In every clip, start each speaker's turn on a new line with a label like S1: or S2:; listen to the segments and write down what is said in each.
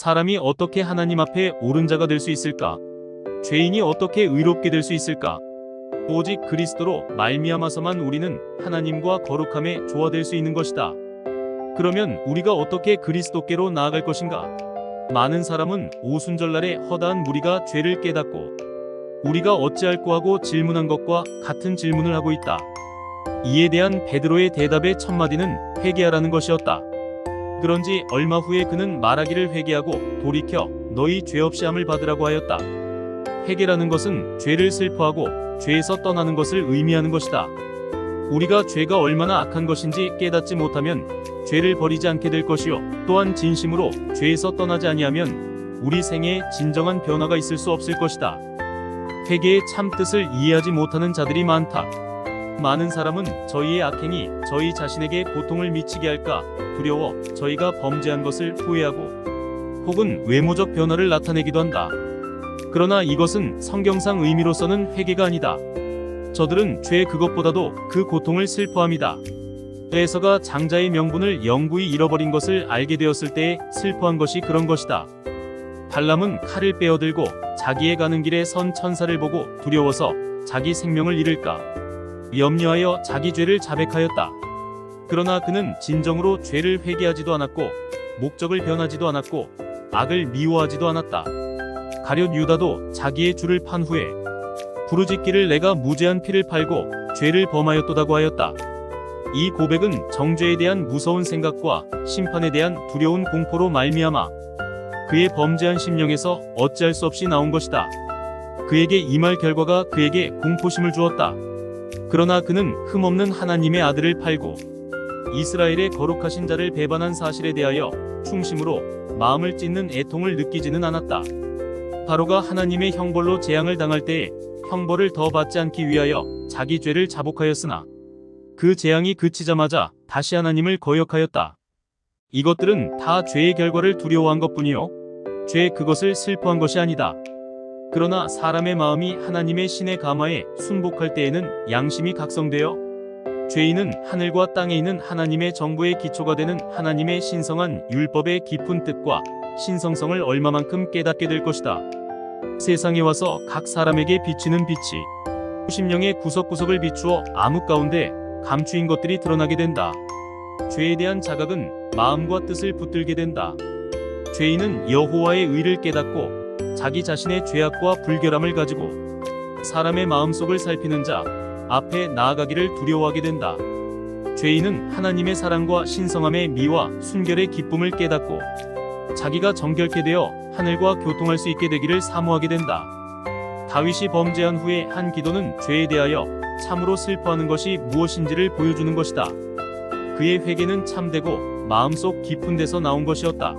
S1: 사람이 어떻게 하나님 앞에 옳은 자가 될 수 있을까? 죄인이 어떻게 의롭게 될 수 있을까? 오직 그리스도로 말미암아서만 우리는 하나님과 거룩함에 조화될 수 있는 것이다. 그러면 우리가 어떻게 그리스도께로 나아갈 것인가? 많은 사람은 오순절날에 허다한 무리가 죄를 깨닫고 우리가 어찌할꼬 하고 질문한 것과 같은 질문을 하고 있다. 이에 대한 베드로의 대답의 첫마디는 회개하라는 것이었다. 그런지 얼마 후에 그는 말하기를 회개하고 돌이켜 너희 죄 없이 함을 받으라고 하였다. 회개라는 것은 죄를 슬퍼하고 죄에서 떠나는 것을 의미하는 것이다. 우리가 죄가 얼마나 악한 것인지 깨닫지 못하면 죄를 버리지 않게 될 것이요, 또한 진심으로 죄에서 떠나지 아니하면 우리 생애에 진정한 변화가 있을 수 없을 것이다. 회개의 참 뜻을 이해하지 못하는 자들이 많다. 많은 사람은 저희의 악행이 저희 자신에게 고통을 미치게 할까 두려워 저희가 범죄한 것을 후회하고 혹은 외모적 변화를 나타내기도 한다. 그러나 이것은 성경상 의미로서는 회개가 아니다. 저들은 죄 그것보다도 그 고통을 슬퍼합니다. 에서가 장자의 명분을 영구히 잃어버린 것을 알게 되었을 때에 슬퍼한 것이 그런 것이다. 발람은 칼을 빼어들고 자기의 가는 길에 선 천사를 보고 두려워서 자기 생명을 잃을까 염려하여 자기 죄를 자백하였다. 그러나 그는 진정으로 죄를 회개하지도 않았고 목적을 변하지도 않았고 악을 미워하지도 않았다. 가룟 유다도 자기의 주를 판 후에 부르짖기를 내가 무죄한 피를 팔고 죄를 범하였도다고 하였다. 이 고백은 정죄에 대한 무서운 생각과 심판에 대한 두려운 공포로 말미암아 그의 범죄한 심령에서 어찌할 수 없이 나온 것이다. 그에게 이 말 결과가 그에게 공포심을 주었다. 그러나 그는 흠없는 하나님의 아들을 팔고 이스라엘의 거룩하신 자를 배반한 사실에 대하여 충심으로 마음을 찢는 애통을 느끼지는 않았다. 바로가 하나님의 형벌로 재앙을 당할 때에 형벌을 더 받지 않기 위하여 자기 죄를 자복하였으나 그 재앙이 그치자마자 다시 하나님을 거역하였다. 이것들은 다 죄의 결과를 두려워한 것뿐이요, 죄 그것을 슬퍼한 것이 아니다. 그러나 사람의 마음이 하나님의 신의 감화에 순복할 때에는 양심이 각성되어 죄인은 하늘과 땅에 있는 하나님의 정부의 기초가 되는 하나님의 신성한 율법의 깊은 뜻과 신성성을 얼마만큼 깨닫게 될 것이다. 세상에 와서 각 사람에게 비치는 빛이 심령의 구석구석을 비추어 암흑 가운데 감추인 것들이 드러나게 된다. 죄에 대한 자각은 마음과 뜻을 붙들게 된다. 죄인은 여호와의 의를 깨닫고 자기 자신의 죄악과 불결함을 가지고 사람의 마음속을 살피는 자 앞에 나아가기를 두려워하게 된다. 죄인은 하나님의 사랑과 신성함의 미와 순결의 기쁨을 깨닫고 자기가 정결케 되어 하늘과 교통할 수 있게 되기를 사모하게 된다. 다윗이 범죄한 후에 한 기도는 죄에 대하여 참으로 슬퍼하는 것이 무엇인지를 보여주는 것이다. 그의 회개는 참되고 마음속 깊은 데서 나온 것이었다.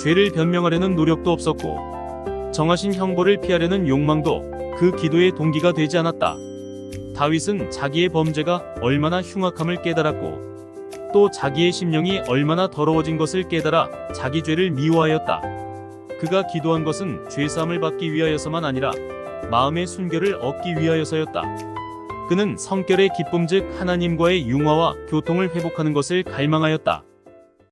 S1: 죄를 변명하려는 노력도 없었고 정하신 형벌을 피하려는 욕망도 그 기도의 동기가 되지 않았다. 다윗은 자기의 범죄가 얼마나 흉악함을 깨달았고 또 자기의 심령이 얼마나 더러워진 것을 깨달아 자기 죄를 미워하였다. 그가 기도한 것은 죄사함을 받기 위하여서만 아니라 마음의 순결을 얻기 위하여서였다. 그는 성결의 기쁨 즉 하나님과의 융화와 교통을 회복하는 것을 갈망하였다.